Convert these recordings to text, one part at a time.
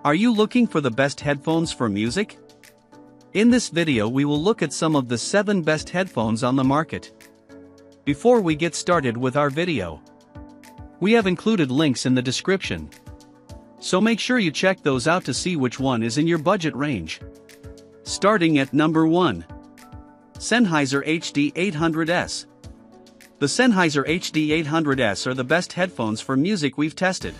Are you looking for the best headphones for music? In this video we will look at some of the 7 best headphones on the market. Before we get started with our video, we have included links in the description, so make sure you check those out to see which one is in your budget range. Starting at number 1. Sennheiser HD800S. The Sennheiser HD800S are the best headphones for music we've tested.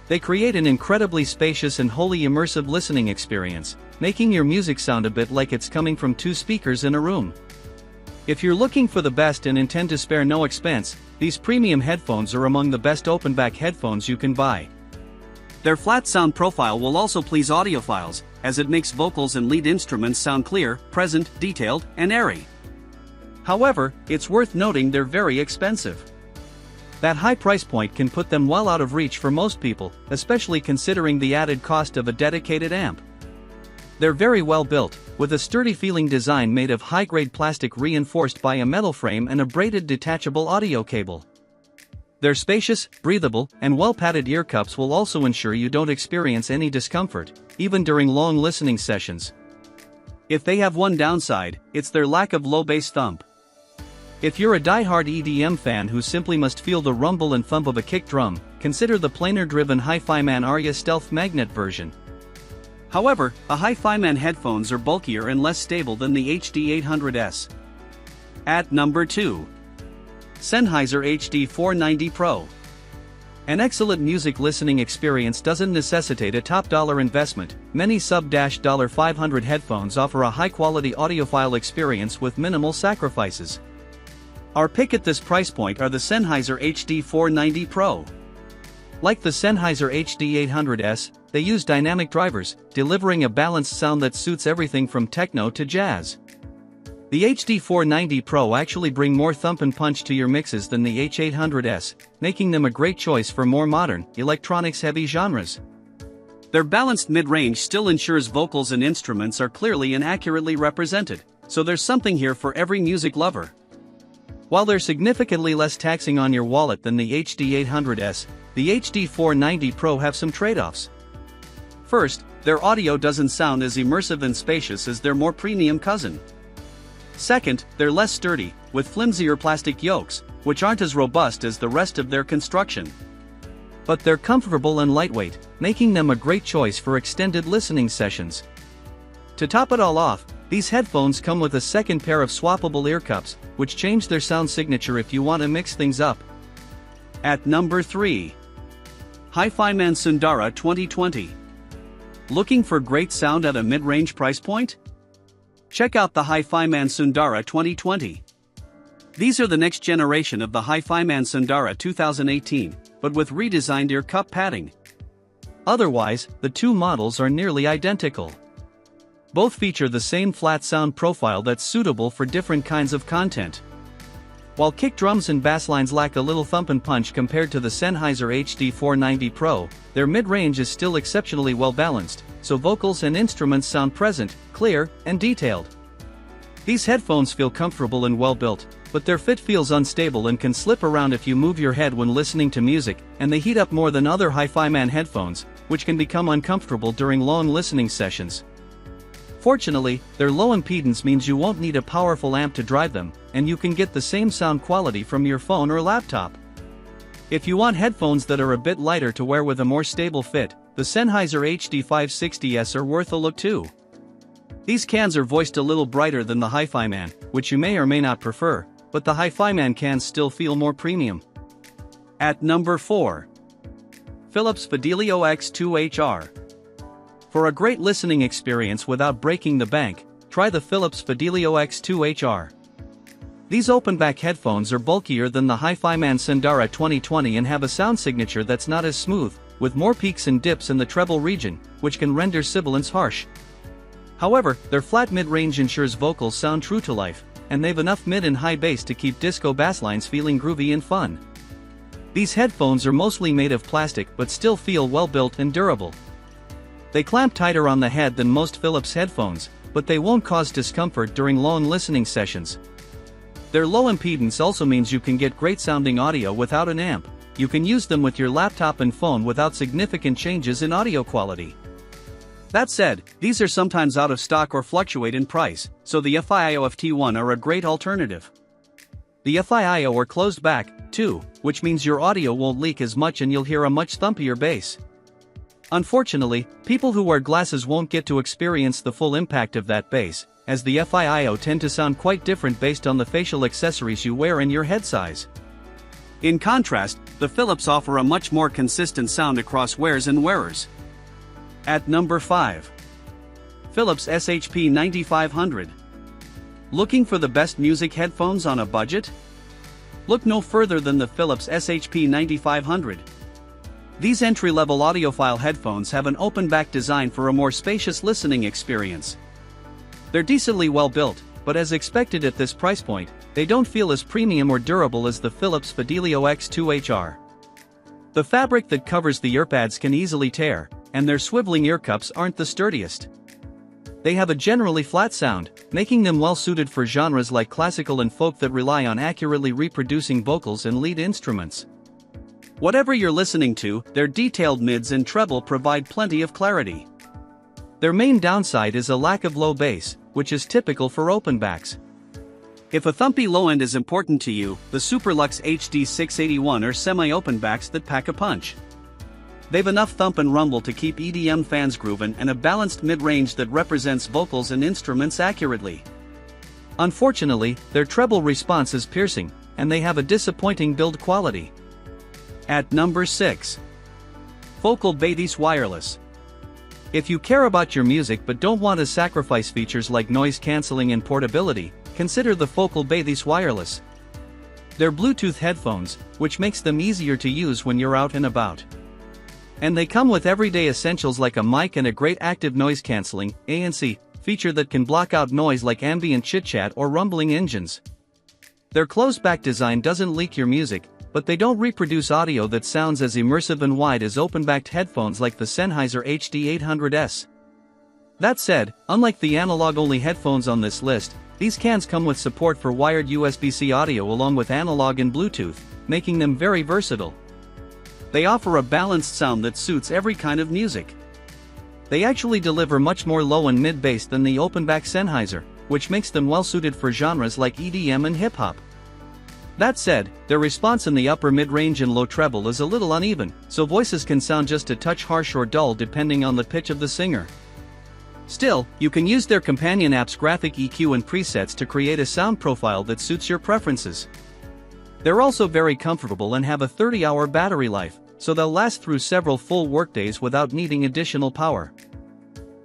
They create an incredibly spacious and wholly immersive listening experience, making your music sound a bit like it's coming from 2 speakers in a room. If you're looking for the best and intend to spare no expense, these premium headphones are among the best open-back headphones you can buy. Their flat sound profile will also please audiophiles, as it makes vocals and lead instruments sound clear, present, detailed, and airy. However, it's worth noting they're very expensive. That high price point can put them well out of reach for most people, especially considering the added cost of a dedicated amp. They're very well built, with a sturdy feeling design made of high-grade plastic reinforced by a metal frame and a braided detachable audio cable. Their spacious, breathable, and well-padded ear cups will also ensure you don't experience any discomfort, even during long listening sessions. If they have one downside, it's their lack of low bass thump. If you're a die-hard EDM fan who simply must feel the rumble and thump of a kick drum, consider the planar-driven HiFiMan Aria Stealth Magnet version. However, the HiFiMan headphones are bulkier and less stable than the HD800S. At number 2. Sennheiser HD490 Pro. An excellent music listening experience doesn't necessitate a top-dollar investment. Many sub-$500 headphones offer a high-quality audiophile experience with minimal sacrifices. Our pick at this price point are the Sennheiser HD490 Pro. Like the Sennheiser HD800S, they use dynamic drivers, delivering a balanced sound that suits everything from techno to jazz. The HD490 Pro actually bring more thump and punch to your mixes than the H800S, making them a great choice for more modern, electronics-heavy genres. Their balanced mid-range still ensures vocals and instruments are clearly and accurately represented, so there's something here for every music lover. While they're significantly less taxing on your wallet than the HD800S, the HD490 Pro have some trade-offs. First, their audio doesn't sound as immersive and spacious as their more premium cousin. Second, they're less sturdy, with flimsier plastic yokes, which aren't as robust as the rest of their construction. But they're comfortable and lightweight, making them a great choice for extended listening sessions. To top it all off, these headphones come with a second pair of swappable ear cups, which change their sound signature if you want to mix things up. At number 3. HiFiMan Sundara 2020. Looking for great sound at a mid-range price point? Check out the HiFiMan Sundara 2020. These are the next generation of the HiFiMan Sundara 2018, but with redesigned ear cup padding. Otherwise, the two models are nearly identical. Both feature the same flat sound profile that's suitable for different kinds of content. While kick drums and bass lines lack a little thump and punch compared to the Sennheiser HD490 Pro, their mid-range is still exceptionally well balanced, so vocals and instruments sound present, clear, and detailed. These headphones feel comfortable and well built, but their fit feels unstable and can slip around if you move your head when listening to music, and they heat up more than other HiFiMan headphones, which can become uncomfortable during long listening sessions. Fortunately, their low impedance means you won't need a powerful amp to drive them, and you can get the same sound quality from your phone or laptop. If you want headphones that are a bit lighter to wear with a more stable fit, the Sennheiser HD560S are worth a look too. These cans are voiced a little brighter than the HiFiMan, which you may or may not prefer, but the HiFiMan cans still feel more premium. At number 4. Philips Fidelio X2HR. For a great listening experience without breaking the bank, try the Philips Fidelio X2HR. These open-back headphones are bulkier than the HiFiMan Sundara 2020 and have a sound signature that's not as smooth, with more peaks and dips in the treble region, which can render sibilance harsh. However, their flat mid-range ensures vocals sound true to life, and they've enough mid and high bass to keep disco basslines feeling groovy and fun. These headphones are mostly made of plastic but still feel well-built and durable. They clamp tighter on the head than most Philips headphones, but they won't cause discomfort during long listening sessions. Their low impedance also means you can get great sounding audio without an amp. You can use them with your laptop and phone without significant changes in audio quality. That said, these are sometimes out of stock or fluctuate in price, so the FiIO FT1 are a great alternative. The FiIO are closed back, too, which means your audio won't leak as much and you'll hear a much thumpier bass. Unfortunately, people who wear glasses won't get to experience the full impact of that bass, as the FiIO tend to sound quite different based on the facial accessories you wear and your head size. In contrast, the Philips offer a much more consistent sound across wears and wearers. At number 5. Philips SHP 9500. Looking for the best music headphones on a budget? Look no further than the Philips SHP 9500. These entry-level audiophile headphones have an open-back design for a more spacious listening experience. They're decently well built, but as expected at this price point, they don't feel as premium or durable as the Philips Fidelio X2HR. The fabric that covers the earpads can easily tear, and their swiveling ear cups aren't the sturdiest. They have a generally flat sound, making them well suited for genres like classical and folk that rely on accurately reproducing vocals and lead instruments. Whatever you're listening to, their detailed mids and treble provide plenty of clarity. Their main downside is a lack of low bass, which is typical for openbacks. If a thumpy low end is important to you, the Superlux HD 681 are semi-openbacks that pack a punch. They've enough thump and rumble to keep EDM fans grooving and a balanced mid-range that represents vocals and instruments accurately. Unfortunately, their treble response is piercing, and they have a disappointing build quality. At number 6. Focal Bathys Wireless. If you care about your music but don't want to sacrifice features like noise cancelling and portability, consider the Focal Bathys Wireless. They're Bluetooth headphones, which makes them easier to use when you're out and about. And they come with everyday essentials like a mic and a great active noise cancelling ANC feature that can block out noise like ambient chit-chat or rumbling engines. Their closed-back design doesn't leak your music, but they don't reproduce audio that sounds as immersive and wide as open-backed headphones like the Sennheiser HD800S. That said, unlike the analog-only headphones on this list, these cans come with support for wired USB-C audio along with analog and Bluetooth, making them very versatile. They offer a balanced sound that suits every kind of music. They actually deliver much more low and mid bass than the open-back Sennheiser, which makes them well suited for genres like EDM and hip-hop. That said, their response in the upper mid-range and low treble is a little uneven, so voices can sound just a touch harsh or dull depending on the pitch of the singer. Still, you can use their companion app's graphic EQ and presets to create a sound profile that suits your preferences. They're also very comfortable and have a 30-hour battery life, so they'll last through several full workdays without needing additional power.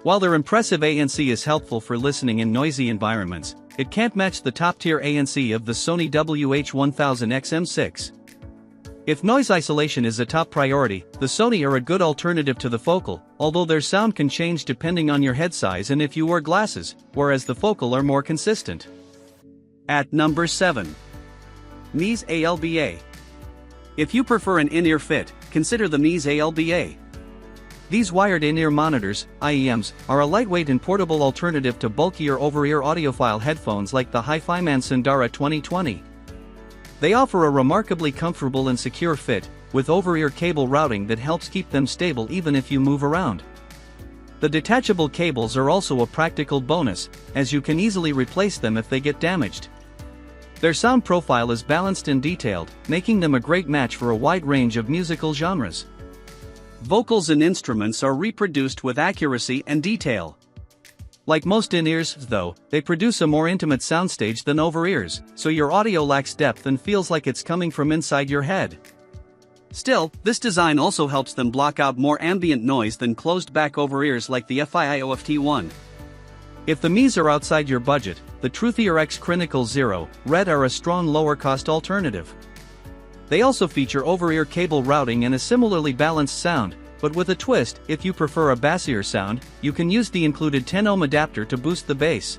While their impressive ANC is helpful for listening in noisy environments, it can't match the top-tier ANC of the Sony WH-1000XM6. If noise isolation is a top priority, the Sony are a good alternative to the Focal, although their sound can change depending on your head size and if you wear glasses, whereas the Focal are more consistent. At number 7. Meze ALBA. If you prefer an in-ear fit, consider the Meze ALBA. These wired in-ear monitors, IEMs, are a lightweight and portable alternative to bulkier over-ear audiophile headphones like the HiFiMan Sundara 2020. They offer a remarkably comfortable and secure fit, with over-ear cable routing that helps keep them stable even if you move around. The detachable cables are also a practical bonus, as you can easily replace them if they get damaged. Their sound profile is balanced and detailed, making them a great match for a wide range of musical genres. Vocals and instruments are reproduced with accuracy and detail. Like most in-ears, though, they produce a more intimate soundstage than over-ears, so your audio lacks depth and feels like it's coming from inside your head. Still, this design also helps them block out more ambient noise than closed-back over-ears like the FiIO FT1. If the Meze are outside your budget, the Truthier X Crinical Zero Red are a strong lower-cost alternative. They also feature over-ear cable routing and a similarly balanced sound, but with a twist. If you prefer a bassier sound, you can use the included 10-ohm adapter to boost the bass.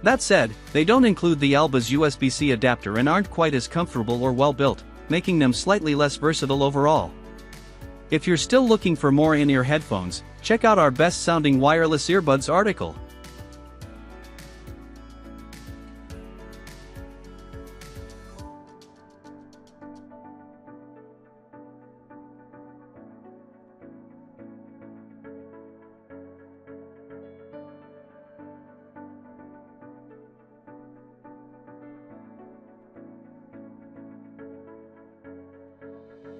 That said, they don't include the Alba's USB-C adapter and aren't quite as comfortable or well-built, making them slightly less versatile overall. If you're still looking for more in-ear headphones, check out our best-sounding wireless earbuds article.